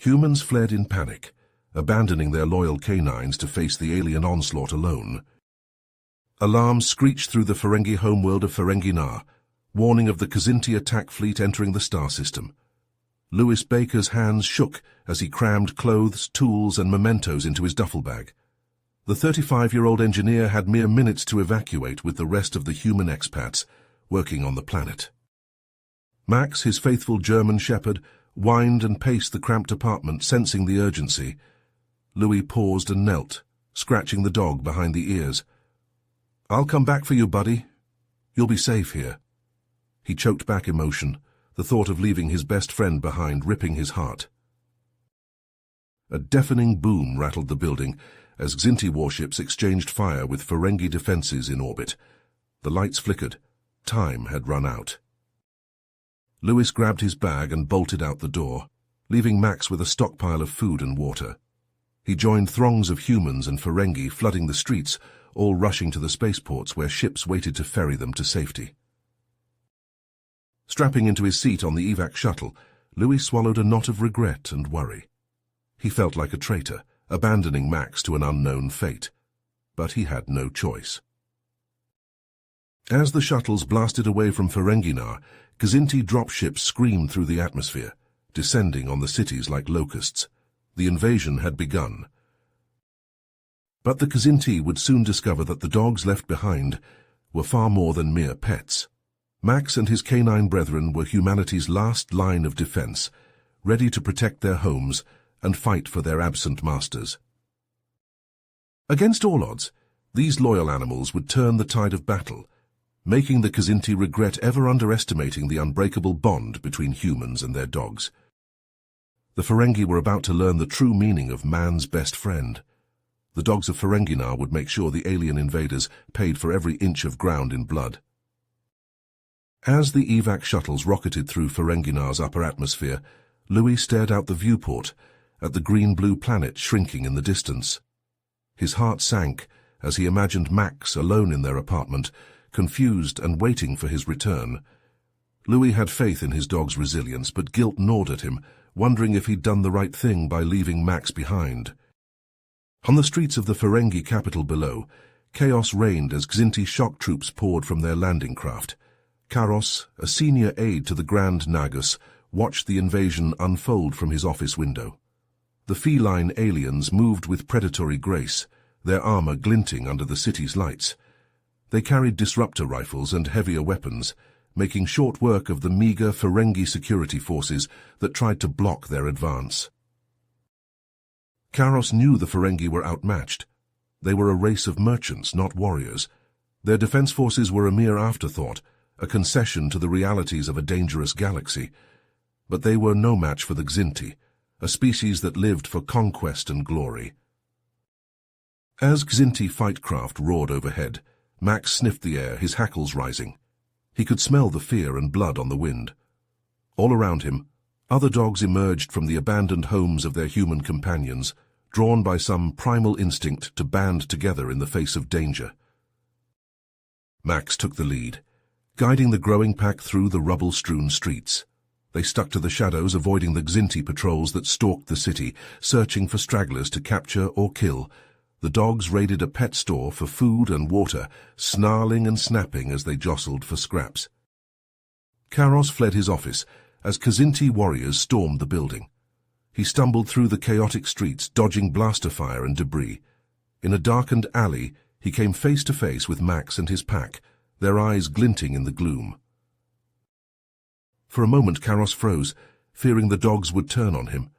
Humans fled in panic, abandoning their loyal canines to face the alien onslaught alone. Alarms screeched through the Ferengi homeworld of Ferenginar, warning of the Kzinti attack fleet entering the star system. Louis Baker's hands shook as he crammed clothes, tools, and mementos into his duffel bag. The 35-year-old engineer had mere minutes to evacuate with the rest of the human expats working on the planet. Max, his faithful German shepherd, whined and paced the cramped apartment, sensing the urgency. Louis paused and knelt, scratching the dog behind the ears. "I'll come back for you, buddy. You'll be safe here." He choked back emotion, the thought of leaving his best friend behind ripping his heart. A deafening boom rattled the building as Kzinti warships exchanged fire with Ferengi defenses in orbit. The lights flickered. Time had run out. Louis grabbed his bag and bolted out the door, leaving Max with a stockpile of food and water. He joined throngs of humans and Ferengi flooding the streets, all rushing to the spaceports where ships waited to ferry them to safety. Strapping into his seat on the evac shuttle, Louis swallowed a knot of regret and worry. He felt like a traitor, abandoning Max to an unknown fate. But he had no choice. As the shuttles blasted away from Ferenginar, Kzinti dropships screamed through the atmosphere, descending on the cities like locusts. The invasion had begun. But the Kzinti would soon discover that the dogs left behind were far more than mere pets. Max and his canine brethren were humanity's last line of defense, ready to protect their homes and fight for their absent masters. Against all odds, these loyal animals would turn the tide of battle, making the Kzinti regret ever underestimating the unbreakable bond between humans and their dogs. The Ferengi were about to learn the true meaning of man's best friend. The dogs of Ferenginar would make sure the alien invaders paid for every inch of ground in blood. As the evac shuttles rocketed through Ferenginar's upper atmosphere, Louis stared out the viewport at the green-blue planet shrinking in the distance. His heart sank as he imagined Max alone in their apartment, confused and waiting for his return. Louis had faith in his dog's resilience, but guilt gnawed at him, wondering if he'd done the right thing by leaving Max behind. On the streets of the Ferengi capital below, chaos reigned as Kzinti shock troops poured from their landing craft. Karos, a senior aide to the Grand Nagus, watched the invasion unfold from his office window. The feline aliens moved with predatory grace, their armor glinting under the city's lights. They carried disruptor rifles and heavier weapons, making short work of the meager Ferengi security forces that tried to block their advance. Karos knew the Ferengi were outmatched. They were a race of merchants, not warriors. Their defense forces were a mere afterthought, a concession to the realities of a dangerous galaxy. But they were no match for the Kzinti, a species that lived for conquest and glory. As Kzinti fightcraft roared overhead, Max sniffed the air, his hackles rising. He could smell the fear and blood on the wind. All around him, other dogs emerged from the abandoned homes of their human companions, drawn by some primal instinct to band together in the face of danger. Max took the lead, guiding the growing pack through the rubble-strewn streets. They stuck to the shadows, avoiding the Kzinti patrols that stalked the city, searching for stragglers to capture or kill. The dogs raided a pet store for food and water, snarling and snapping as they jostled for scraps. Karos fled his office as Kzinti warriors stormed the building. He stumbled through the chaotic streets, dodging blaster fire and debris. In a darkened alley, he came face to face with Max and his pack, their eyes glinting in the gloom. For a moment Karos froze, fearing the dogs would turn on him.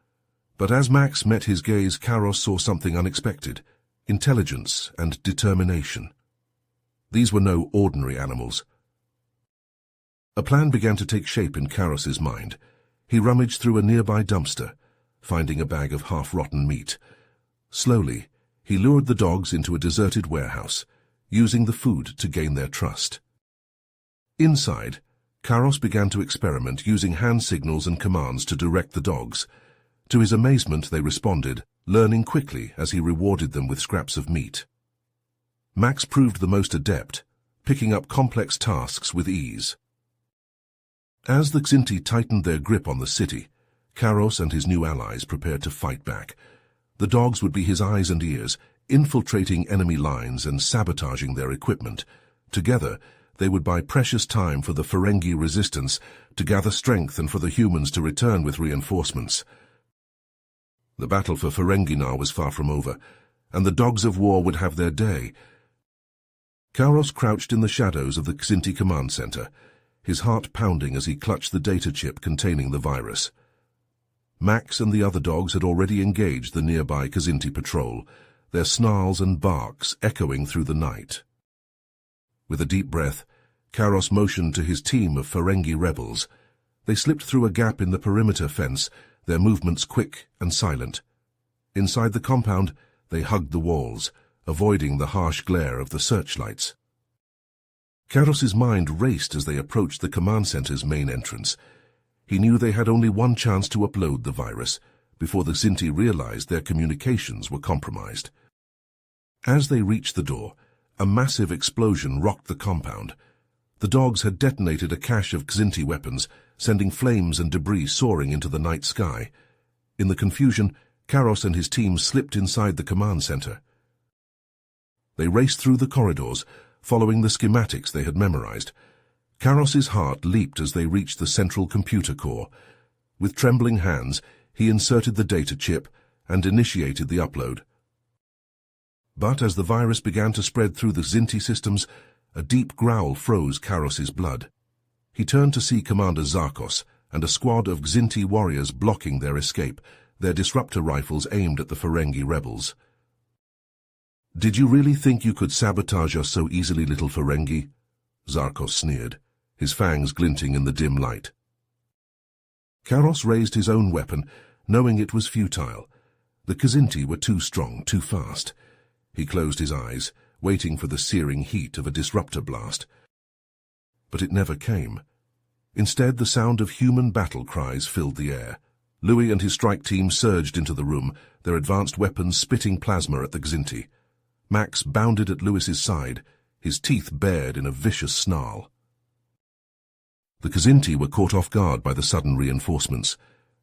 But as Max met his gaze, Karos saw something unexpected: intelligence and determination. These were no ordinary animals. A plan began to take shape in Karos's mind. He rummaged through a nearby dumpster, finding a bag of half-rotten meat. Slowly, he lured the dogs into a deserted warehouse, using the food to gain their trust. Inside, Karos began to experiment, using hand signals and commands to direct the dogs. To his amazement, they responded, learning quickly as he rewarded them with scraps of meat. Max proved the most adept, picking up complex tasks with ease. As the Kzinti tightened their grip on the city, Karos and his new allies prepared to fight back. The dogs would be his eyes and ears, infiltrating enemy lines and sabotaging their equipment. Together, they would buy precious time for the Ferengi resistance to gather strength and for the humans to return with reinforcements. The battle for Ferenginar was far from over, and the dogs of war would have their day. Karos crouched in the shadows of the Xinti command center, his heart pounding as he clutched the data chip containing the virus. Max and the other dogs had already engaged the nearby Xinti patrol, their snarls and barks echoing through the night. With a deep breath, Karos motioned to his team of Ferengi rebels. They slipped through a gap in the perimeter fence, their movements quick and silent. Inside the compound, they hugged the walls, avoiding the harsh glare of the searchlights. Karos's mind raced as they approached the command center's main entrance. He knew they had only one chance to upload the virus before the Xinti realized their communications were compromised. As they reached the door, a massive explosion rocked the compound. The dogs had detonated a cache of Xinti weapons, sending flames and debris soaring into the night sky. In the confusion, Karos and his team slipped inside the command center. They raced through the corridors, following the schematics they had memorized. Karos's heart leaped as they reached the central computer core. With trembling hands, he inserted the data chip and initiated the upload. But as the virus began to spread through the Xinti systems, a deep growl froze Karos's blood. He turned to see Commander Zarkos and a squad of Xinti warriors blocking their escape, their disruptor rifles aimed at the Ferengi rebels. "Did you really think you could sabotage us so easily, little Ferengi?" Zarkos sneered, his fangs glinting in the dim light. Karos raised his own weapon, knowing it was futile. The Xinti were too strong, too fast. He closed his eyes, waiting for the searing heat of a disruptor blast. But it never came. Instead, the sound of human battle cries filled the air. Louis and his strike team surged into the room, their advanced weapons spitting plasma at the Xinti. Max bounded at Louis's side, his teeth bared in a vicious snarl. The Xinti were caught off guard by the sudden reinforcements.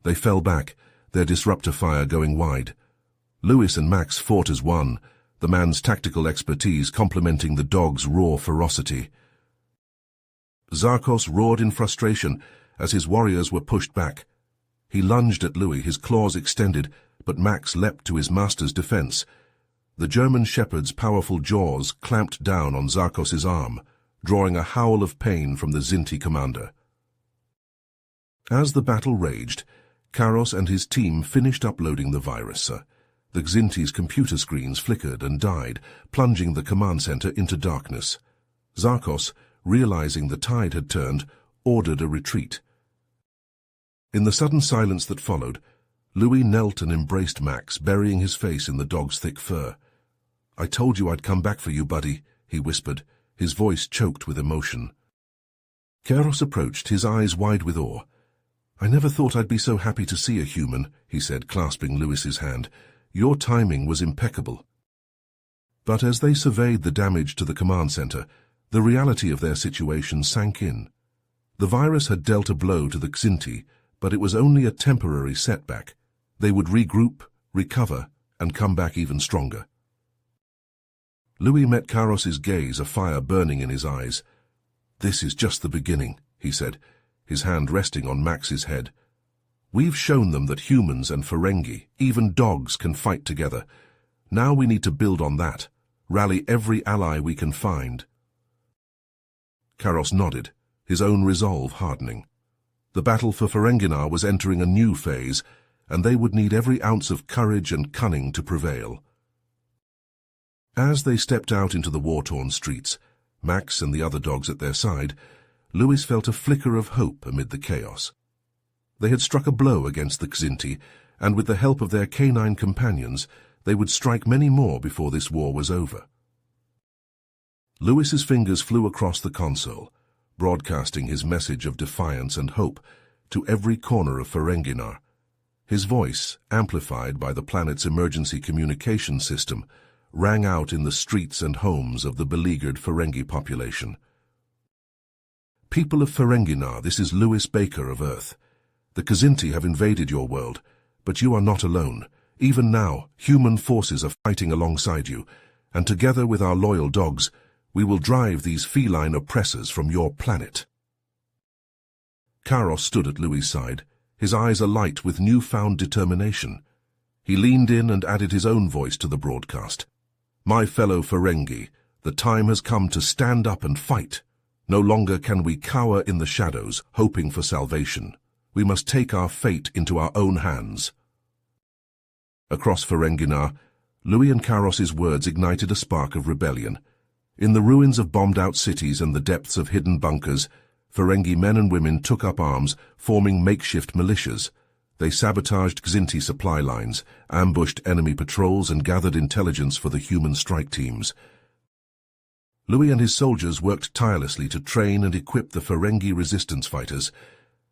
They fell back, their disruptor fire going wide. Louis and Max fought as one, the man's tactical expertise complementing the dog's raw ferocity. Zarkos roared in frustration as his warriors were pushed back. He lunged at Louis, his claws extended, but Max leapt to his master's defense. The German shepherd's powerful jaws clamped down on Zarkos's arm, drawing a howl of pain from the Xinti commander. As the battle raged, Karos and his team finished uploading the virus. The Xinti's computer screens flickered and died, plunging the command center into darkness. Zarkos, realizing the tide had turned, ordered a retreat. In the sudden silence that followed, Louis knelt and embraced Max, burying his face in the dog's thick fur. "I told you I'd come back for you, buddy," he whispered, his voice choked with emotion. Karos approached, his eyes wide with awe. "I never thought I'd be so happy to see a human," he said, clasping Louis's hand. "Your timing was impeccable." But as they surveyed the damage to the command center, the reality of their situation sank in. The virus had dealt a blow to the Xinti, but it was only a temporary setback. They would regroup, recover, and come back even stronger. Louis met Karos's gaze, a fire burning in his eyes. "This is just the beginning," he said, his hand resting on Max's head. "We've shown them that humans and Ferengi, even dogs, can fight together. Now we need to build on that, rally every ally we can find." Karos nodded, his own resolve hardening. The battle for Ferenginar was entering a new phase, and they would need every ounce of courage and cunning to prevail. As they stepped out into the war-torn streets, Max and the other dogs at their side, Louis felt a flicker of hope amid the chaos. They had struck a blow against the Xinti, and with the help of their canine companions, they would strike many more before this war was over. Louis's fingers flew across the console, broadcasting his message of defiance and hope to every corner of Ferenginar. His voice, amplified by the planet's emergency communication system, rang out in the streets and homes of the beleaguered Ferengi population. "People of Ferenginar, this is Louis Baker of Earth. The Kzinti have invaded your world, but you are not alone. Even now, human forces are fighting alongside you, and together with our loyal dogs, we will drive these feline oppressors from your planet." Karos stood at Louis's side, his eyes alight with newfound determination. He leaned in and added his own voice to the broadcast. "My fellow Ferengi, the time has come to stand up and fight. No longer can we cower in the shadows, hoping for salvation. We must take our fate into our own hands." Across Ferenginar, Louis and Karos's words ignited a spark of rebellion. In the ruins of bombed-out cities and the depths of hidden bunkers, Ferengi men and women took up arms, forming makeshift militias. They sabotaged Kzinti supply lines, ambushed enemy patrols, and gathered intelligence for the human strike teams. Louis and his soldiers worked tirelessly to train and equip the Ferengi resistance fighters.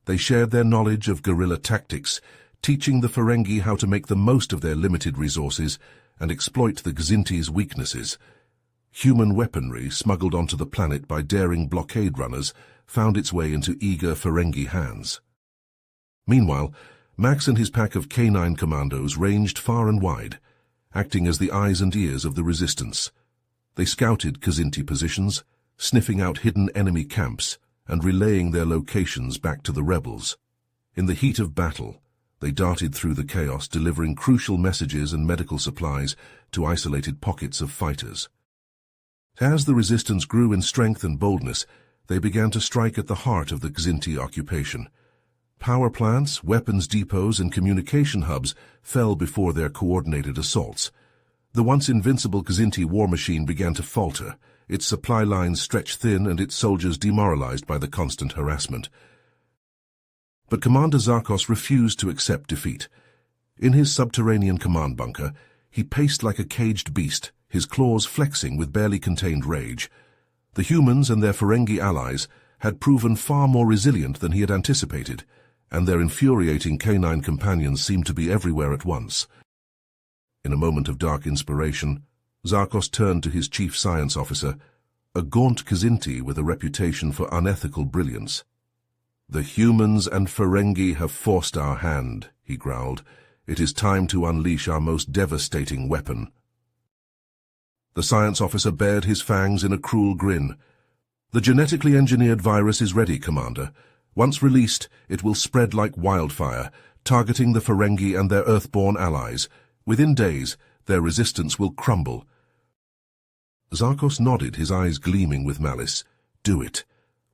They shared their knowledge of guerrilla tactics, teaching the Ferengi how to make the most of their limited resources and exploit the Kzinti's weaknesses. Human weaponry, smuggled onto the planet by daring blockade runners, found its way into eager Ferengi hands. Meanwhile, Max and his pack of canine commandos ranged far and wide, acting as the eyes and ears of the resistance. They scouted Kzinti positions, sniffing out hidden enemy camps and relaying their locations back to the rebels. In the heat of battle, they darted through the chaos, delivering crucial messages and medical supplies to isolated pockets of fighters. As the resistance grew in strength and boldness, they began to strike at the heart of the Kzinti occupation. Power plants, weapons depots, and communication hubs fell before their coordinated assaults. The once invincible Kzinti war machine began to falter, its supply lines stretched thin and its soldiers demoralized by the constant harassment. But Commander Zarkos refused to accept defeat. In his subterranean command bunker, he paced like a caged beast, his claws flexing with barely contained rage. The humans and their Ferengi allies had proven far more resilient than he had anticipated, and their infuriating canine companions seemed to be everywhere at once. In a moment of dark inspiration, Zarkos turned to his chief science officer, a gaunt Kzinti with a reputation for unethical brilliance. "The humans and Ferengi have forced our hand," he growled. "It is time to unleash our most devastating weapon." The science officer bared his fangs in a cruel grin. "The genetically engineered virus is ready, Commander. Once released, it will spread like wildfire, targeting the Ferengi and their Earthborn allies. Within days, their resistance will crumble." Zarkos nodded, his eyes gleaming with malice. "Do it.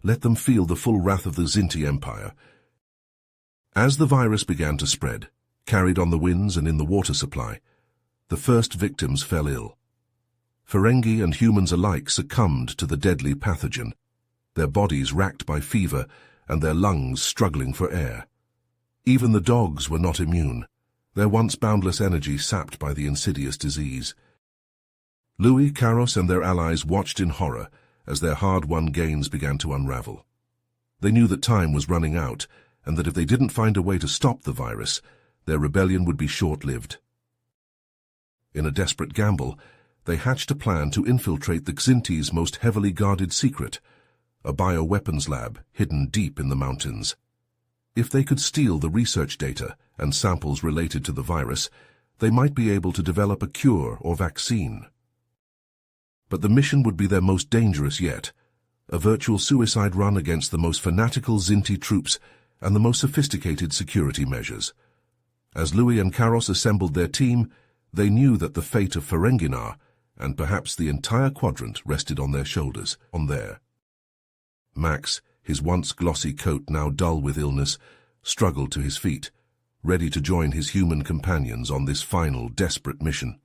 Let them feel the full wrath of the Kzinti Empire." As the virus began to spread, carried on the winds and in the water supply, the first victims fell ill. Ferengi and humans alike succumbed to the deadly pathogen, their bodies racked by fever and their lungs struggling for air. Even the dogs were not immune, their once boundless energy sapped by the insidious disease. Louis, Karos, and their allies watched in horror as their hard-won gains began to unravel. They knew that time was running out, and that if they didn't find a way to stop the virus, their rebellion would be short-lived. In a desperate gamble, they hatched a plan to infiltrate the Kzinti's most heavily guarded secret, a bioweapons lab hidden deep in the mountains. If they could steal the research data and samples related to the virus, they might be able to develop a cure or vaccine. But the mission would be their most dangerous yet, a virtual suicide run against the most fanatical Kzinti troops and the most sophisticated security measures. As Louis and Karos assembled their team, they knew that the fate of Ferenginar, and perhaps the entire quadrant, rested on their shoulders. Max, his once glossy coat now dull with illness, struggled to his feet, ready to join his human companions on this final, desperate mission.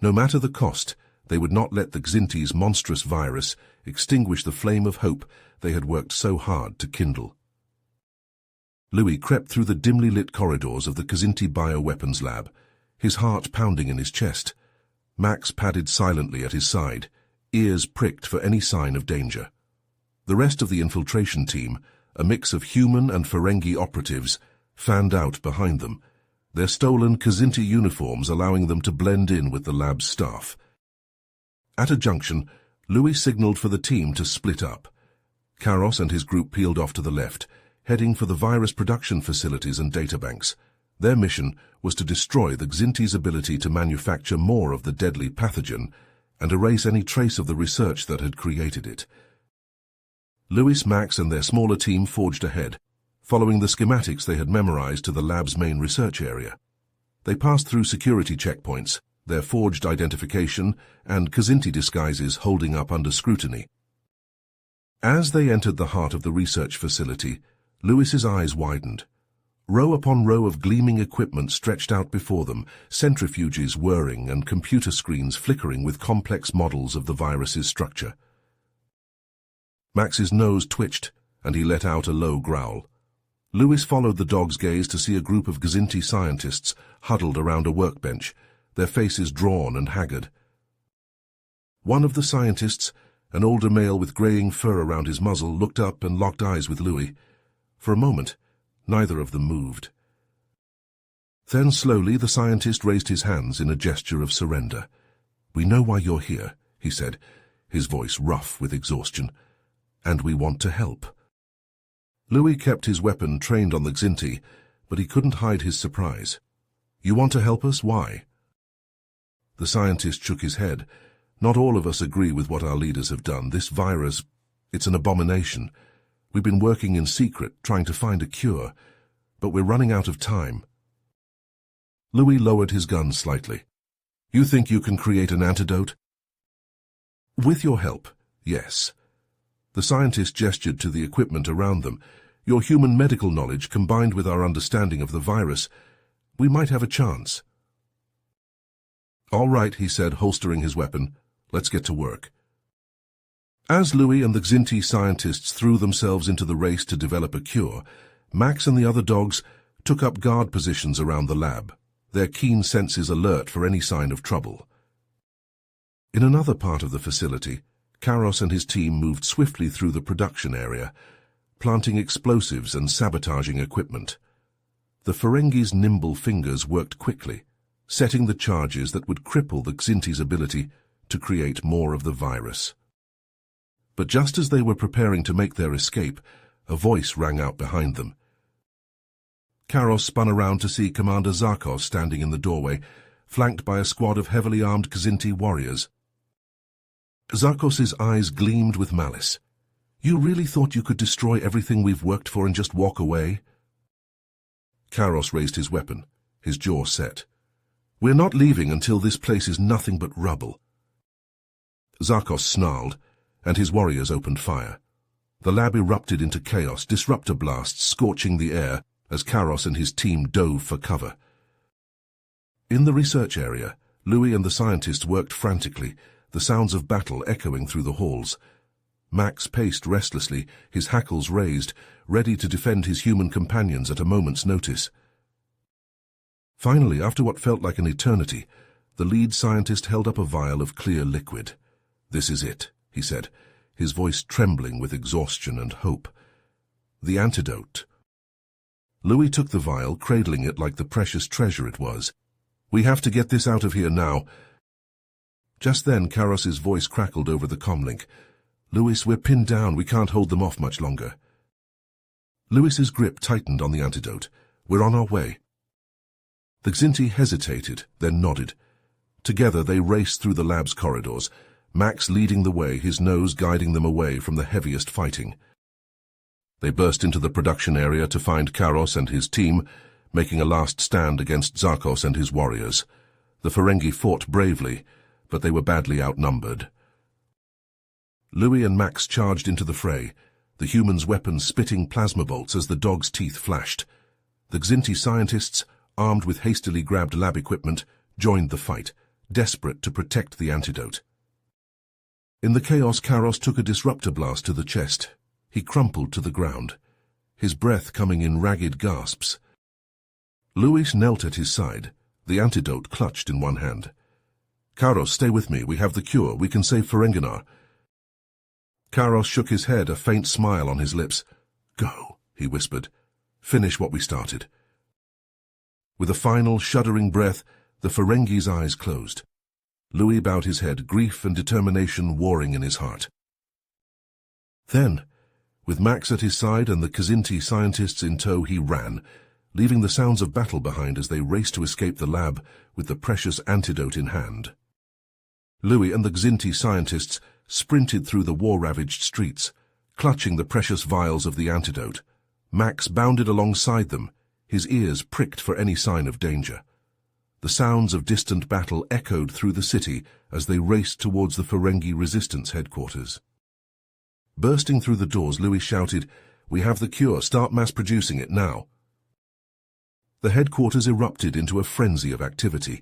No matter the cost, they would not let the Kzinti's monstrous virus extinguish the flame of hope they had worked so hard to kindle. Louis crept through the dimly lit corridors of the Kzinti bioweapons lab, his heart pounding in his chest. Max padded silently at his side, ears pricked for any sign of danger. The rest of the infiltration team, a mix of human and Ferengi operatives, fanned out behind them, their stolen Kzinti uniforms allowing them to blend in with the lab's staff. At a junction, Louis signaled for the team to split up. Karos and his group peeled off to the left, heading for the virus production facilities and databanks. Their mission was to destroy the Xinti's ability to manufacture more of the deadly pathogen and erase any trace of the research that had created it. Louis, Max, and their smaller team forged ahead, following the schematics they had memorized to the lab's main research area. They passed through security checkpoints, their forged identification and Xinti disguises holding up under scrutiny. As they entered the heart of the research facility, Louis's eyes widened. Row upon row of gleaming equipment stretched out before them, centrifuges whirring and computer screens flickering with complex models of the virus's structure. Max's nose twitched, and he let out a low growl. Louis followed the dog's gaze to see a group of Xinti scientists huddled around a workbench, their faces drawn and haggard. One of the scientists, an older male with graying fur around his muzzle, looked up and locked eyes with Louis. For a moment, neither of them moved. Then slowly the scientist raised his hands in a gesture of surrender. "We know why you're here," he said, his voice rough with exhaustion. "And we want to help." Louis kept his weapon trained on the Xinti, but he couldn't hide his surprise. "You want to help us? Why?" The scientist shook his head. "Not all of us agree with what our leaders have done. This virus, it's an abomination. We've been working in secret, trying to find a cure, but we're running out of time." Louis lowered his gun slightly. "You think you can create an antidote?" "With your help, yes." The scientist gestured to the equipment around them. "Your human medical knowledge combined with our understanding of the virus, we might have a chance." "All right," he said, holstering his weapon. "Let's get to work." As Louis and the Xinti scientists threw themselves into the race to develop a cure, Max and the other dogs took up guard positions around the lab, their keen senses alert for any sign of trouble. In another part of the facility, Karos and his team moved swiftly through the production area, planting explosives and sabotaging equipment. The Ferengi's nimble fingers worked quickly, setting the charges that would cripple the Xinti's ability to create more of the virus. But just as they were preparing to make their escape, a voice rang out behind them. Karos spun around to see Commander Zarkos standing in the doorway, flanked by a squad of heavily armed Xinti warriors. Zarkos's eyes gleamed with malice. "You really thought you could destroy everything we've worked for and just walk away?" Karos raised his weapon, his jaw set. "We're not leaving until this place is nothing but rubble." Zarkos snarled, and his warriors opened fire. The lab erupted into chaos, disruptor blasts scorching the air as Karos and his team dove for cover. In the research area, Louis and the scientists worked frantically, the sounds of battle echoing through the halls. Max paced restlessly, his hackles raised, ready to defend his human companions at a moment's notice. Finally, after what felt like an eternity, the lead scientist held up a vial of clear liquid. "This is it," he said, his voice trembling with exhaustion and hope. "The antidote." Louis took the vial, cradling it like the precious treasure it was. "We have to get this out of here now." Just then, Karos's voice crackled over the comlink. "Louis, we're pinned down. We can't hold them off much longer." Louis's grip tightened on the antidote. "We're on our way." The Xinti hesitated, then nodded. Together they raced through the lab's corridors, Max leading the way, his nose guiding them away from the heaviest fighting. They burst into the production area to find Karos and his team, making a last stand against Zarkos and his warriors. The Ferengi fought bravely, but they were badly outnumbered. Louis and Max charged into the fray, the humans' weapons spitting plasma bolts as the dogs' teeth flashed. The Xinti scientists, armed with hastily grabbed lab equipment, joined the fight, desperate to protect the antidote. In the chaos, Karos took a disruptor blast to the chest. He crumpled to the ground, his breath coming in ragged gasps. Louis knelt at his side, the antidote clutched in one hand. "Karos, stay with me. We have the cure. We can save Ferenginar." Karos shook his head, a faint smile on his lips. "Go," he whispered. "Finish what we started." With a final, shuddering breath, the Ferengi's eyes closed. Louis bowed his head, grief and determination warring in his heart. Then, With Max at his side and the Kzinti scientists in tow, he ran, leaving the sounds of battle behind as they raced to escape the lab with the precious antidote in hand. Louis and the Kzinti scientists sprinted through the war-ravaged streets, clutching the precious vials of the antidote. Max bounded alongside them, his ears pricked for any sign of danger. The sounds of distant battle echoed through the city as they raced towards the Ferengi resistance headquarters. Bursting through the doors, Louis shouted, "We have the cure, start mass-producing it now." The headquarters erupted into a frenzy of activity.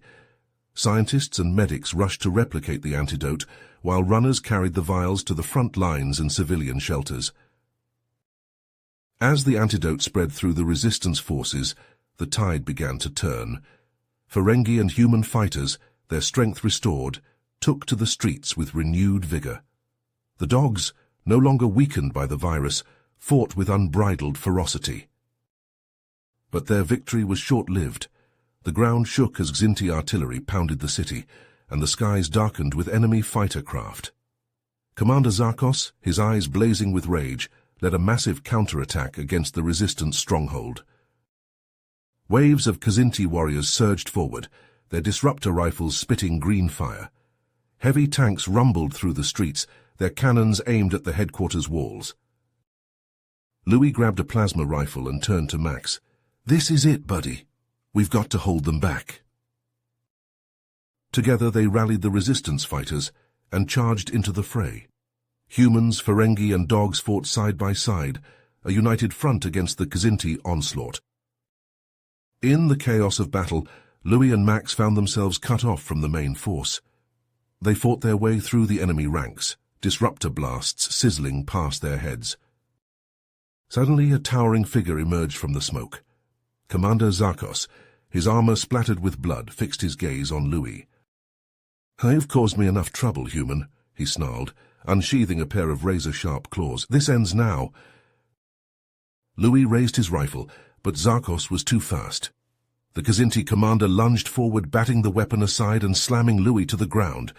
Scientists and medics rushed to replicate the antidote, while runners carried the vials to the front lines and civilian shelters. As the antidote spread through the resistance forces, the tide began to turn. Ferengi and human fighters, their strength restored, took to the streets with renewed vigor. The dogs, no longer weakened by the virus, fought with unbridled ferocity. But their victory was short-lived. The ground shook as Kzinti artillery pounded the city, and the skies darkened with enemy fighter craft. Commander Zarkos, his eyes blazing with rage, led a massive counterattack against the resistance stronghold. Waves of Kzinti warriors surged forward, their disruptor rifles spitting green fire. Heavy tanks rumbled through the streets, their cannons aimed at the headquarters walls. Louis grabbed a plasma rifle and turned to Max. "This is it, buddy. We've got to hold them back." Together they rallied the resistance fighters and charged into the fray. Humans, Ferengi, and dogs fought side by side, a united front against the Kzinti onslaught. In the chaos of battle, Louis and Max found themselves cut off from the main force. They fought their way through the enemy ranks, disruptor blasts sizzling past their heads. Suddenly, a towering figure emerged from the smoke. Commander Zarkos, his armor splattered with blood, fixed his gaze on Louis. "You've caused me enough trouble, human," he snarled, unsheathing a pair of razor-sharp claws. "This ends now." Louis raised his rifle, but Zarkos was too fast. The Kzinti commander lunged forward, batting the weapon aside and slamming Louis to the ground.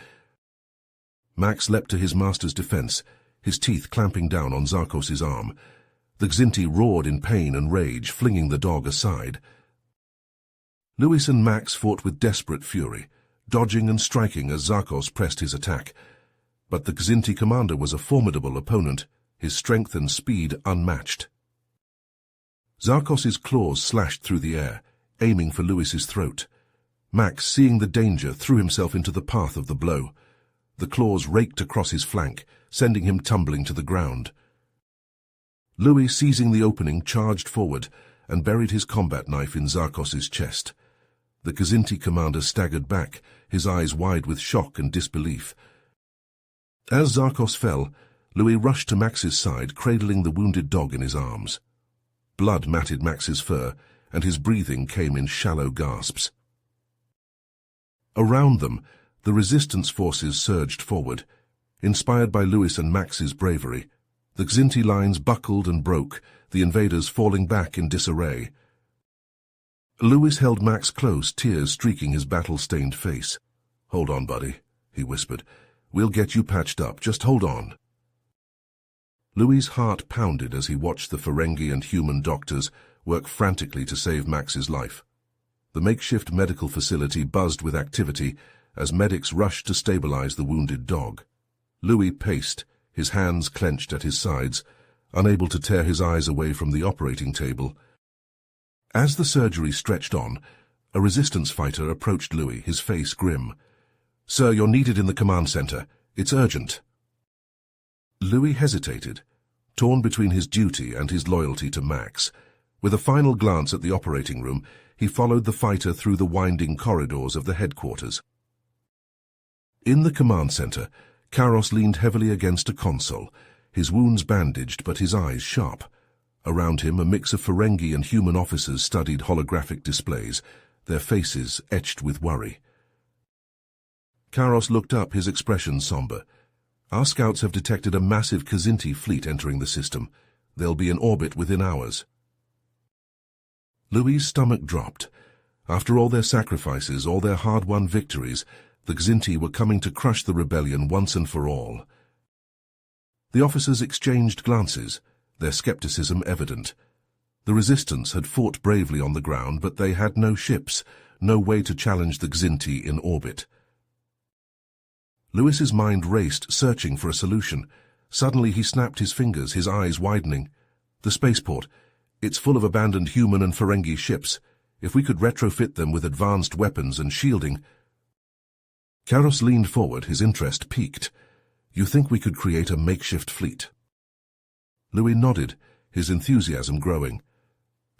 Max leapt to his master's defense, his teeth clamping down on Zarkos's arm. The Kzinti roared in pain and rage, flinging the dog aside. Louis and Max fought with desperate fury, dodging and striking as Zarkos pressed his attack. But the Kzinti commander was a formidable opponent, his strength and speed unmatched. Zarkos's claws slashed through the air, aiming for Louis's throat. Max, seeing the danger, threw himself into the path of the blow. The claws raked across his flank, sending him tumbling to the ground. Louis, seizing the opening, charged forward and buried his combat knife in Zarkos's chest. The Kzinti commander staggered back, his eyes wide with shock and disbelief. As Zarkos fell, Louis rushed to Max's side, cradling the wounded dog in his arms. Blood matted Max's fur, and his breathing came in shallow gasps. Around them, the resistance forces surged forward. Inspired by Louis and Max's bravery, the Kzinti lines buckled and broke, the invaders falling back in disarray. Louis held Max close, tears streaking his battle-stained face. "Hold on, buddy," he whispered. "We'll get you patched up. Just hold on." Louis's heart pounded as he watched the Ferengi and human doctors work frantically to save Max's life. The makeshift medical facility buzzed with activity as medics rushed to stabilize the wounded dog. Louis paced, his hands clenched at his sides, unable to tear his eyes away from the operating table. As the surgery stretched on, a resistance fighter approached Louis, his face grim. "Sir, you're needed in the command center. It's urgent." Louis hesitated, torn between his duty and his loyalty to Max. With a final glance at the operating room, he followed the fighter through the winding corridors of the headquarters. In the command center, Karos leaned heavily against a console, his wounds bandaged but his eyes sharp. Around him, a mix of Ferengi and human officers studied holographic displays, their faces etched with worry. Karos looked up, his expression somber. "Our scouts have detected a massive Kzinti fleet entering the system. They'll be in orbit within hours." Louis' stomach dropped. After all their sacrifices, all their hard-won victories, the Kzinti were coming to crush the rebellion once and for all. The officers exchanged glances, their skepticism evident. The resistance had fought bravely on the ground, but they had no ships, no way to challenge the Xinti in orbit. Lewis's mind raced, searching for a solution. Suddenly he snapped his fingers, his eyes widening. The spaceport. It's full of abandoned human and Ferengi ships. If we could retrofit them with advanced weapons and shielding... Karos leaned forward, his interest piqued. You think we could create a makeshift fleet? Louis nodded, his enthusiasm growing.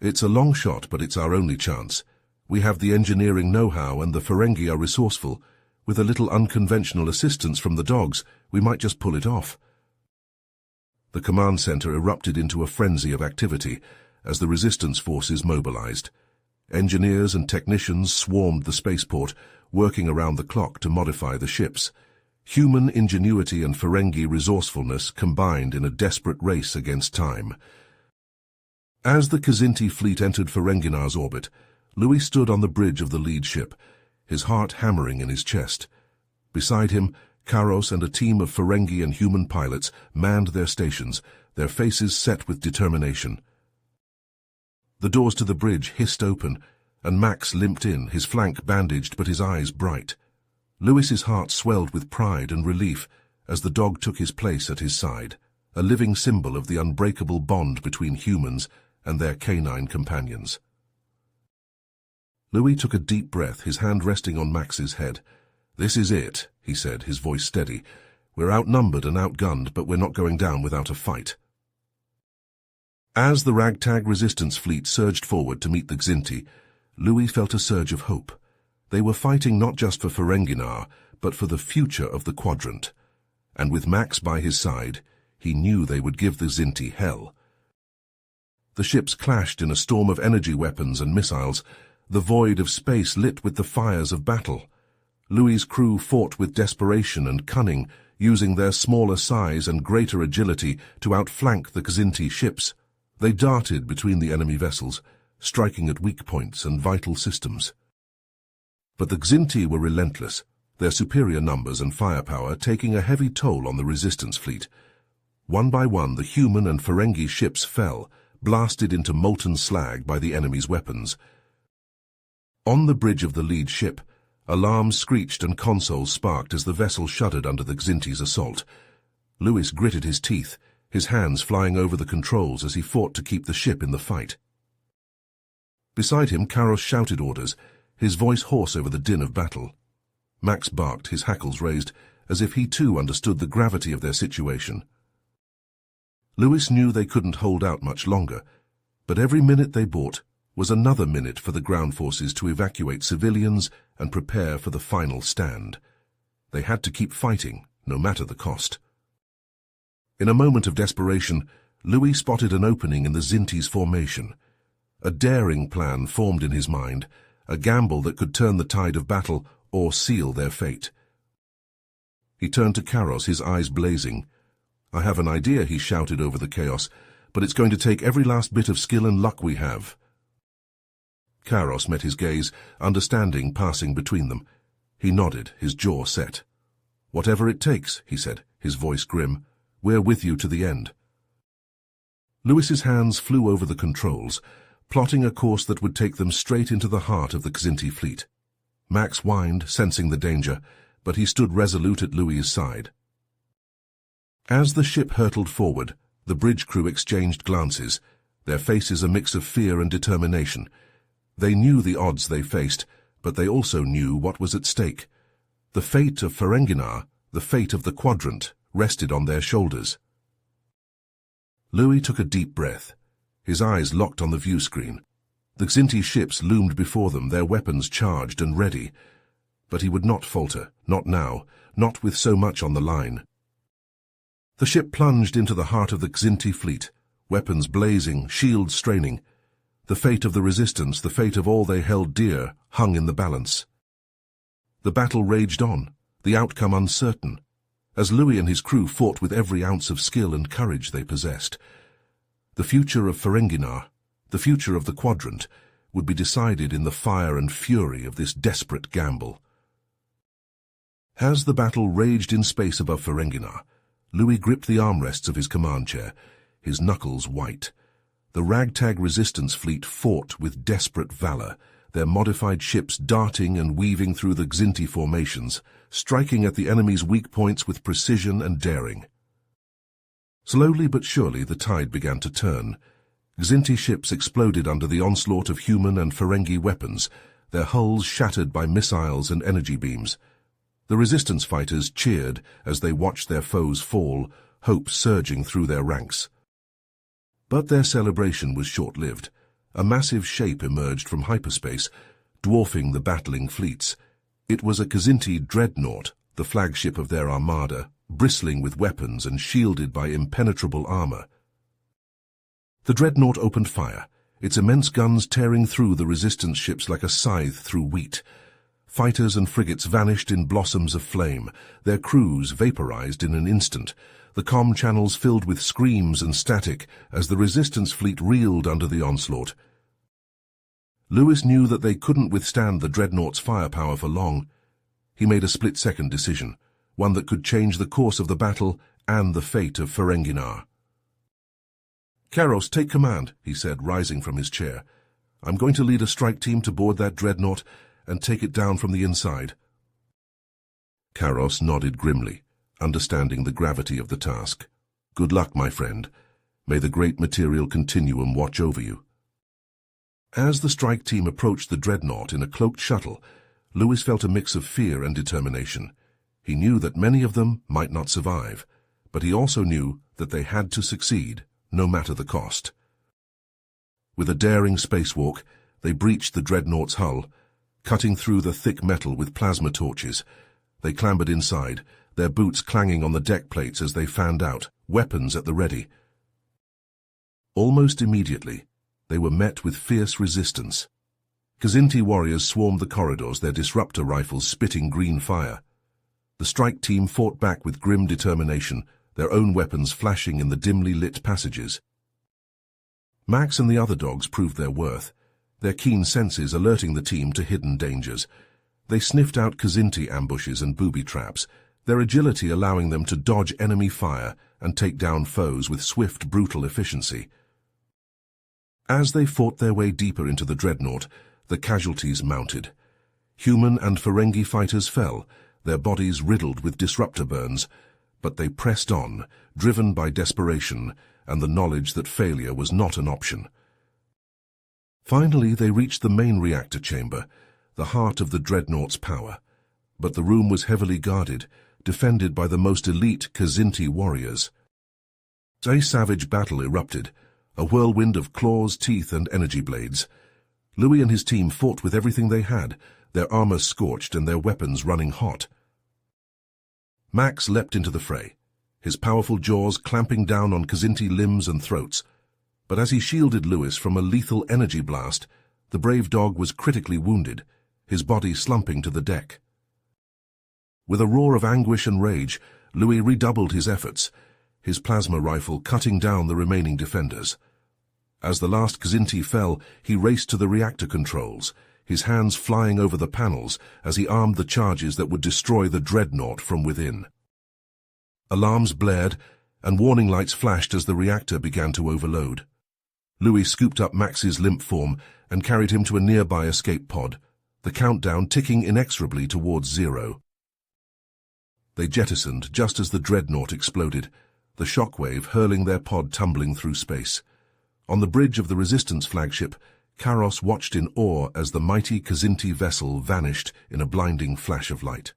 It's a long shot, but it's our only chance. We have the engineering know-how and the Ferengi are resourceful. With a little unconventional assistance from the dogs, we might just pull it off. The command center erupted into a frenzy of activity as the resistance forces mobilized. Engineers and technicians swarmed the spaceport, working around the clock to modify the ships. Human ingenuity and Ferengi resourcefulness combined in a desperate race against time. As the Xinti fleet entered Ferenginar's orbit, Louis stood on the bridge of the lead ship, his heart hammering in his chest. Beside him, Karos and a team of Ferengi and human pilots manned their stations, their faces set with determination. The doors to the bridge hissed open, and Max limped in, his flank bandaged but his eyes bright. Lewis's heart swelled with pride and relief as the dog took his place at his side, a living symbol of the unbreakable bond between humans and their canine companions. Louis took a deep breath, his hand resting on Max's head. "This is it," he said, his voice steady. "We're outnumbered and outgunned, but we're not going down without a fight." As the ragtag resistance fleet surged forward to meet the Xinti, Louis felt a surge of hope. They were fighting not just for Ferenginar, but for the future of the quadrant. And with Max by his side, he knew they would give the Xinti hell. The ships clashed in a storm of energy weapons and missiles, the void of space lit with the fires of battle. Louis's crew fought with desperation and cunning, using their smaller size and greater agility to outflank the Xinti ships. They darted between the enemy vessels, striking at weak points and vital systems. But the Xinti were relentless, their superior numbers and firepower taking a heavy toll on the resistance fleet. One by one, the human and Ferengi ships fell, blasted into molten slag by the enemy's weapons. On the bridge of the lead ship, alarms screeched and consoles sparked as the vessel shuddered under the Xinti's assault. Louis gritted his teeth, his hands flying over the controls as he fought to keep the ship in the fight. Beside him, Karos shouted orders, his voice hoarse over the din of battle. Max barked, his hackles raised, as if he too understood the gravity of their situation. Louis knew they couldn't hold out much longer, but every minute they bought was another minute for the ground forces to evacuate civilians and prepare for the final stand. They had to keep fighting, no matter the cost. In a moment of desperation, Louis spotted an opening in the Xinti's formation. A daring plan formed in his mind, a gamble that could turn the tide of battle or seal their fate. He turned to Karos, his eyes blazing. "I have an idea," he shouted over the chaos, "but it's going to take every last bit of skill and luck we have." Karos met his gaze, understanding passing between them. He nodded, his jaw set. "Whatever it takes," he said, his voice grim. "We're with you to the end." Lewis's hands flew over the controls, plotting a course that would take them straight into the heart of the Xinti fleet. Max whined, sensing the danger, but he stood resolute at Louis's side. As the ship hurtled forward, the bridge crew exchanged glances, their faces a mix of fear and determination. They knew the odds they faced, but they also knew what was at stake. The fate of Ferenginar, the fate of the quadrant, rested on their shoulders. Louis took a deep breath, his eyes locked on the view screen. The Xinti ships loomed before them, their weapons charged and ready. But he would not falter, not now, not with so much on the line. The ship plunged into the heart of the Xinti fleet, weapons blazing, shields straining. The fate of the resistance, the fate of all they held dear, hung in the balance. The battle raged on, the outcome uncertain, as Louis and his crew fought with every ounce of skill and courage they possessed. The future of Ferenginar, the future of the quadrant, would be decided in the fire and fury of this desperate gamble. As the battle raged in space above Ferenginar, Louis gripped the armrests of his command chair, his knuckles white. The ragtag resistance fleet fought with desperate valor, their modified ships darting and weaving through the Xinti formations, striking at the enemy's weak points with precision and daring. Slowly but surely the tide began to turn. Xinti ships exploded under the onslaught of human and Ferengi weapons, their hulls shattered by missiles and energy beams. The resistance fighters cheered as they watched their foes fall, hope surging through their ranks. But their celebration was short-lived. A massive shape emerged from hyperspace, dwarfing the battling fleets. It was a Kzinti dreadnought, the flagship of their armada, bristling with weapons and shielded by impenetrable armor. The dreadnought opened fire, its immense guns tearing through the resistance ships like a scythe through wheat. Fighters and frigates vanished in blossoms of flame, their crews vaporized in an instant, the comm channels filled with screams and static as the resistance fleet reeled under the onslaught. Lewis knew that they couldn't withstand the dreadnought's firepower for long. He made a split-second decision, one that could change the course of the battle and the fate of Ferenginar. "Karos, take command," he said, rising from his chair. "I'm going to lead a strike team to board that dreadnought and take it down from the inside." Karos nodded grimly, understanding the gravity of the task. "Good luck, my friend. May the great material continuum watch over you." As the strike team approached the dreadnought in a cloaked shuttle, Lewis felt a mix of fear and determination. He knew that many of them might not survive, but he also knew that they had to succeed, no matter the cost. With a daring spacewalk, they breached the dreadnought's hull, cutting through the thick metal with plasma torches. They clambered inside, their boots clanging on the deck plates as they fanned out, weapons at the ready. Almost immediately, they were met with fierce resistance. Kzinti warriors swarmed the corridors, their disruptor rifles spitting green fire. The strike team fought back with grim determination, their own weapons flashing in the dimly lit passages. Max and the other dogs proved their worth, their keen senses alerting the team to hidden dangers. They sniffed out Kzinti ambushes and booby traps, their agility allowing them to dodge enemy fire and take down foes with swift, brutal efficiency. As they fought their way deeper into the dreadnought, the casualties mounted. Human and Ferengi fighters fell, their bodies riddled with disruptor burns, but they pressed on, driven by desperation and the knowledge that failure was not an option. Finally, they reached the main reactor chamber, the heart of the dreadnought's power. But the room was heavily guarded, defended by the most elite Kzinti warriors. A savage battle erupted, a whirlwind of claws, teeth, and energy blades. Louis and his team fought with everything they had, their armor scorched and their weapons running hot. Max leapt into the fray, his powerful jaws clamping down on Kzinti limbs and throats. But as he shielded Lewis from a lethal energy blast, the brave dog was critically wounded, his body slumping to the deck. With a roar of anguish and rage, Louis redoubled his efforts, his plasma rifle cutting down the remaining defenders. As the last Kzinti fell, he raced to the reactor controls, his hands flying over the panels as he armed the charges that would destroy the dreadnought from within. Alarms blared, and warning lights flashed as the reactor began to overload. Louis scooped up Max's limp form and carried him to a nearby escape pod, the countdown ticking inexorably towards 0. They jettisoned just as the dreadnought exploded, the shockwave hurling their pod tumbling through space. On the bridge of the Resistance flagship, Karos watched in awe as the mighty Kzinti vessel vanished in a blinding flash of light.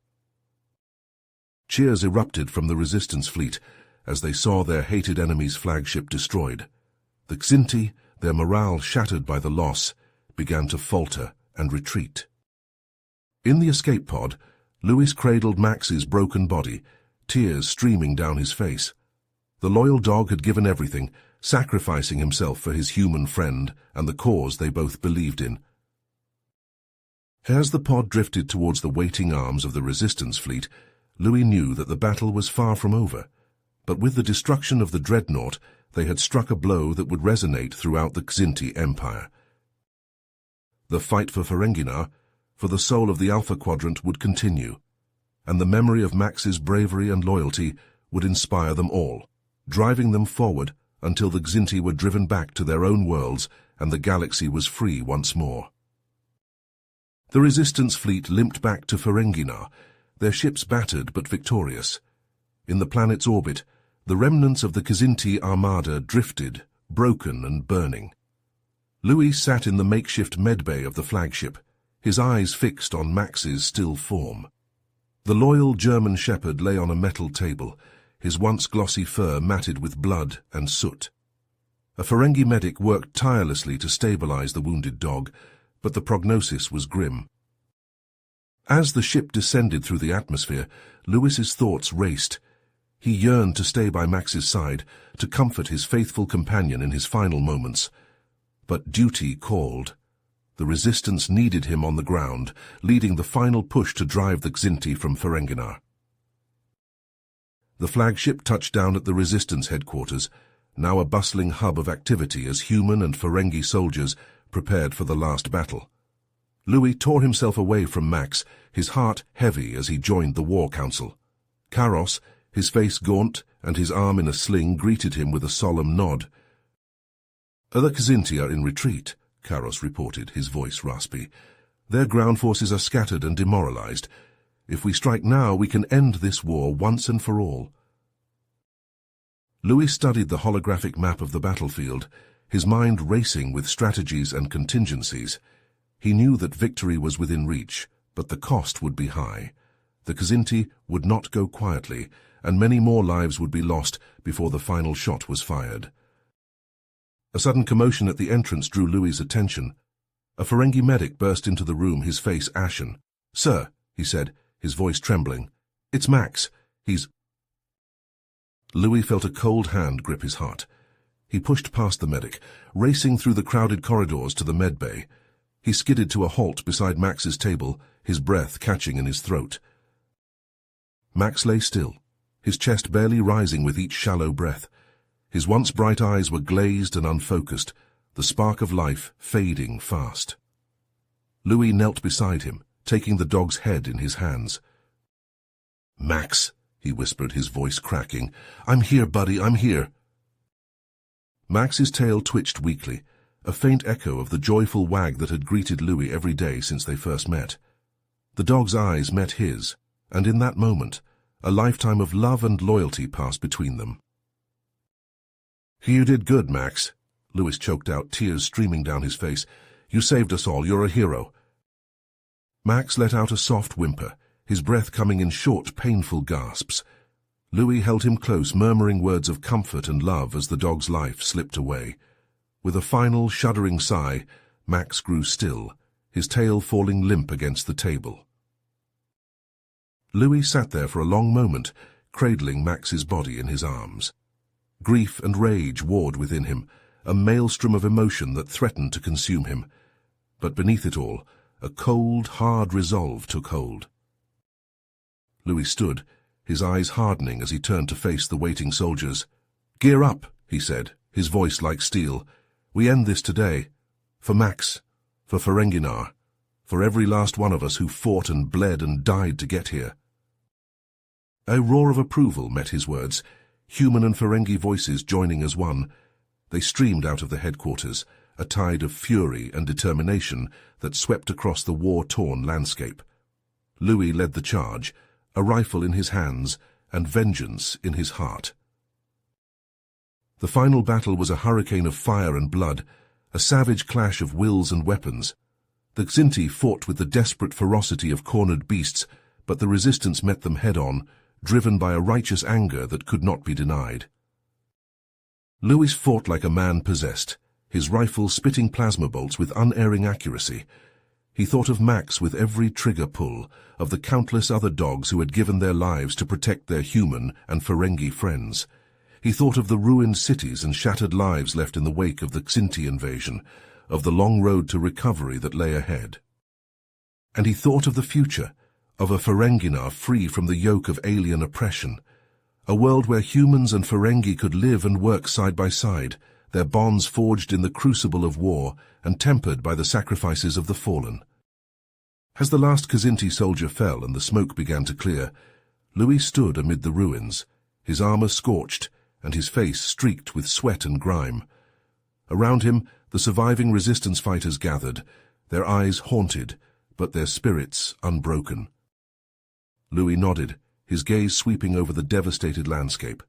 Cheers erupted from the Resistance fleet as they saw their hated enemy's flagship destroyed. The Kzinti, their morale shattered by the loss, began to falter and retreat. In the escape pod, Louis cradled Max's broken body, tears streaming down his face. The loyal dog had given everything, sacrificing himself for his human friend and the cause they both believed in. As the pod drifted towards the waiting arms of the Resistance fleet, Louis knew that the battle was far from over. But with the destruction of the dreadnought, they had struck a blow that would resonate throughout the Kzinti Empire. The fight for Ferenginar, for the soul of the Alpha Quadrant, would continue, and the memory of Max's bravery and loyalty would inspire them all, driving them forward until the Xinti were driven back to their own worlds and the galaxy was free once more. The Resistance fleet limped back to Ferenginar, their ships battered but victorious. In the planet's orbit, the remnants of the Xinti armada drifted, broken and burning. Louis sat in the makeshift medbay of the flagship, his eyes fixed on Max's still form. The loyal German shepherd lay on a metal table, his once glossy fur matted with blood and soot. A Ferengi medic worked tirelessly to stabilize the wounded dog, but the prognosis was grim. As the ship descended through the atmosphere, Louis's thoughts raced. He yearned to stay by Max's side, to comfort his faithful companion in his final moments. But duty called. The Resistance needed him on the ground, leading the final push to drive the Xinti from Ferenginar. The flagship touched down at the Resistance headquarters, now a bustling hub of activity as human and Ferengi soldiers prepared for the last battle. Louis tore himself away from Max, his heart heavy as he joined the War Council. Karos, his face gaunt and his arm in a sling, greeted him with a solemn nod. "The Xinti are in retreat," Karos reported, his voice raspy. "Their ground forces are scattered and demoralized. If we strike now, we can end this war once and for all." Louis studied the holographic map of the battlefield, his mind racing with strategies and contingencies. He knew that victory was within reach, but the cost would be high. The Xinti would not go quietly, and many more lives would be lost before the final shot was fired. A sudden commotion at the entrance drew Louis's attention. A Ferengi medic burst into the room, his face ashen. "Sir," he said, his voice trembling, "it's Max. He's—" Louis felt a cold hand grip his heart. He pushed past the medic, racing through the crowded corridors to the medbay. He skidded to a halt beside Max's table, his breath catching in his throat. Max lay still, his chest barely rising with each shallow breath. His once bright eyes were glazed and unfocused, the spark of life fading fast. Louis knelt beside him, taking the dog's head in his hands. "Max," he whispered, his voice cracking, "I'm here, buddy, I'm here." Max's tail twitched weakly, a faint echo of the joyful wag that had greeted Louis every day since they first met. The dog's eyes met his, and in that moment, a lifetime of love and loyalty passed between them. "You did good, Max," Louis choked out, tears streaming down his face. "You saved us all. You're a hero." Max let out a soft whimper, his breath coming in short, painful gasps. Louis held him close, murmuring words of comfort and love as the dog's life slipped away. With a final, shuddering sigh, Max grew still, his tail falling limp against the table. Louis sat there for a long moment, cradling Max's body in his arms. Grief and rage warred within him, a maelstrom of emotion that threatened to consume him. But beneath it all, a cold, hard resolve took hold. Louis stood, his eyes hardening as he turned to face the waiting soldiers. "Gear up," he said, his voice like steel. "We end this today. For Max, for Ferenginar, for every last one of us who fought and bled and died to get here." A roar of approval met his words, human and Ferengi voices joining as one. They streamed out of the headquarters, a tide of fury and determination that swept across the war-torn landscape. Louis led the charge, a rifle in his hands and vengeance in his heart. The final battle was a hurricane of fire and blood, a savage clash of wills and weapons. The Xinti fought with the desperate ferocity of cornered beasts, but the Resistance met them head-on, driven by a righteous anger that could not be denied. Louis fought like a man possessed, his rifle spitting plasma bolts with unerring accuracy. He thought of Max with every trigger pull, of the countless other dogs who had given their lives to protect their human and Ferengi friends. He thought of the ruined cities and shattered lives left in the wake of the Xinti invasion, of the long road to recovery that lay ahead. And he thought of the future, of a Ferenginar free from the yoke of alien oppression, a world where humans and Ferengi could live and work side by side, their bonds forged in the crucible of war and tempered by the sacrifices of the fallen. As the last Xinti soldier fell and the smoke began to clear, Louis stood amid the ruins, his armor scorched and his face streaked with sweat and grime. Around him, the surviving resistance fighters gathered, their eyes haunted, but their spirits unbroken. Louis nodded, his gaze sweeping over the devastated landscape.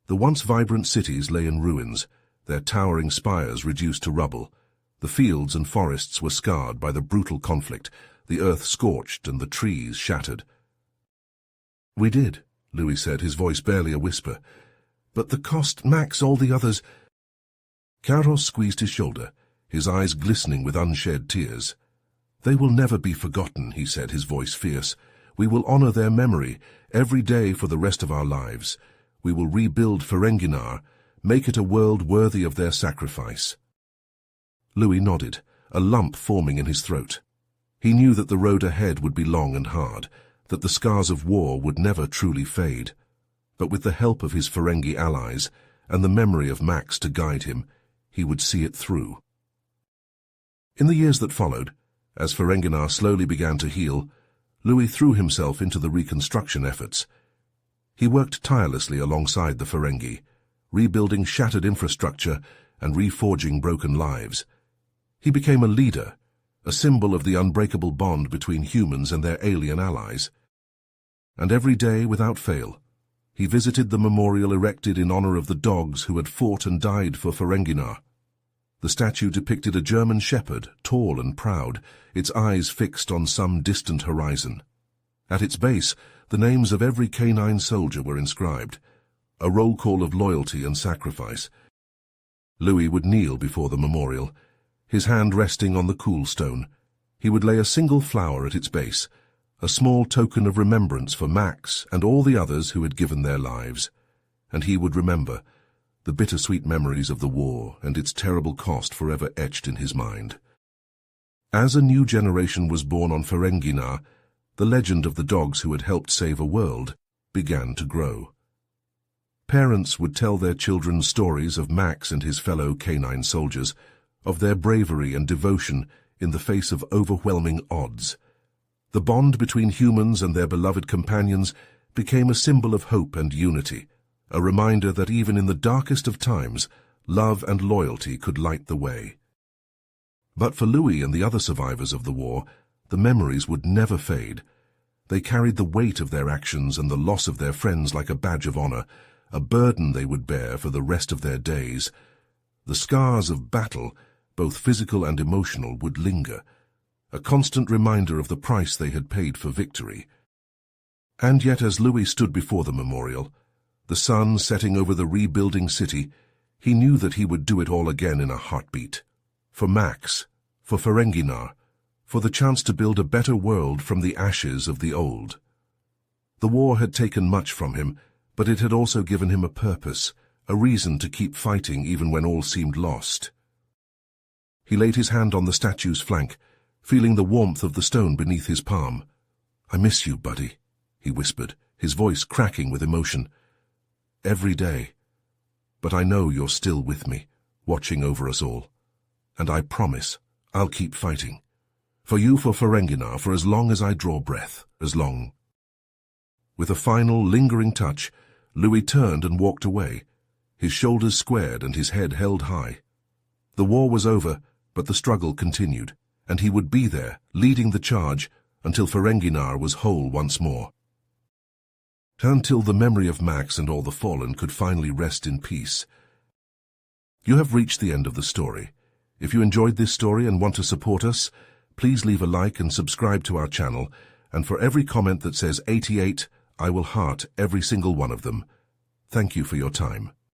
The once vibrant cities lay in ruins, their towering spires reduced to rubble. The fields and forests were scarred by the brutal conflict, the earth scorched and the trees shattered. "We did," Louis said, his voice barely a whisper. "But the cost, Max, all the others—" Carlos squeezed his shoulder, his eyes glistening with unshed tears. "They will never be forgotten," he said, his voice fierce. "We will honor their memory, every day for the rest of our lives. We will rebuild Ferenginar, make it a world worthy of their sacrifice." Louis nodded, a lump forming in his throat. He knew that the road ahead would be long and hard, that the scars of war would never truly fade. But with the help of his Ferengi allies, and the memory of Max to guide him, he would see it through. In the years that followed, as Ferenginar slowly began to heal, Louis threw himself into the reconstruction efforts. He worked tirelessly alongside the Ferengi, rebuilding shattered infrastructure and reforging broken lives. He became a leader, a symbol of the unbreakable bond between humans and their alien allies. And every day, without fail, he visited the memorial erected in honor of the dogs who had fought and died for Ferenginar. The statue depicted a German shepherd, tall and proud, its eyes fixed on some distant horizon. At its base, the names of every canine soldier were inscribed, a roll call of loyalty and sacrifice. Louis would kneel before the memorial, his hand resting on the cool stone. He would lay a single flower at its base, a small token of remembrance for Max and all the others who had given their lives. And he would remember, the bittersweet memories of the war and its terrible cost forever etched in his mind. As a new generation was born on Ferenginar, the legend of the dogs who had helped save a world began to grow. Parents would tell their children stories of Max and his fellow canine soldiers, of their bravery and devotion in the face of overwhelming odds. The bond between humans and their beloved companions became a symbol of hope and unity, a reminder that even in the darkest of times, love and loyalty could light the way. But for Louis and the other survivors of the war, the memories would never fade. They carried the weight of their actions and the loss of their friends like a badge of honor, a burden they would bear for the rest of their days. The scars of battle, both physical and emotional, would linger, a constant reminder of the price they had paid for victory. And yet as Louis stood before the memorial, the sun setting over the rebuilding city, he knew that he would do it all again in a heartbeat. For Max, for Ferenginar, for the chance to build a better world from the ashes of the old. The war had taken much from him, but it had also given him a purpose, a reason to keep fighting even when all seemed lost. He laid his hand on the statue's flank, feeling the warmth of the stone beneath his palm. "I miss you, buddy," he whispered, his voice cracking with emotion. "Every day. But I know you're still with me, watching over us all. And I promise I'll keep fighting. For you, for Ferenginar, for as long as I draw breath, as long." With a final, lingering touch, Louis turned and walked away, his shoulders squared and his head held high. The war was over, but the struggle continued, and he would be there, leading the charge, until Ferenginar was whole once more. Until the memory of Max and all the fallen could finally rest in peace. You have reached the end of the story. If you enjoyed this story and want to support us, please leave a like and subscribe to our channel, and for every comment that says 88, I will heart every single one of them. Thank you for your time.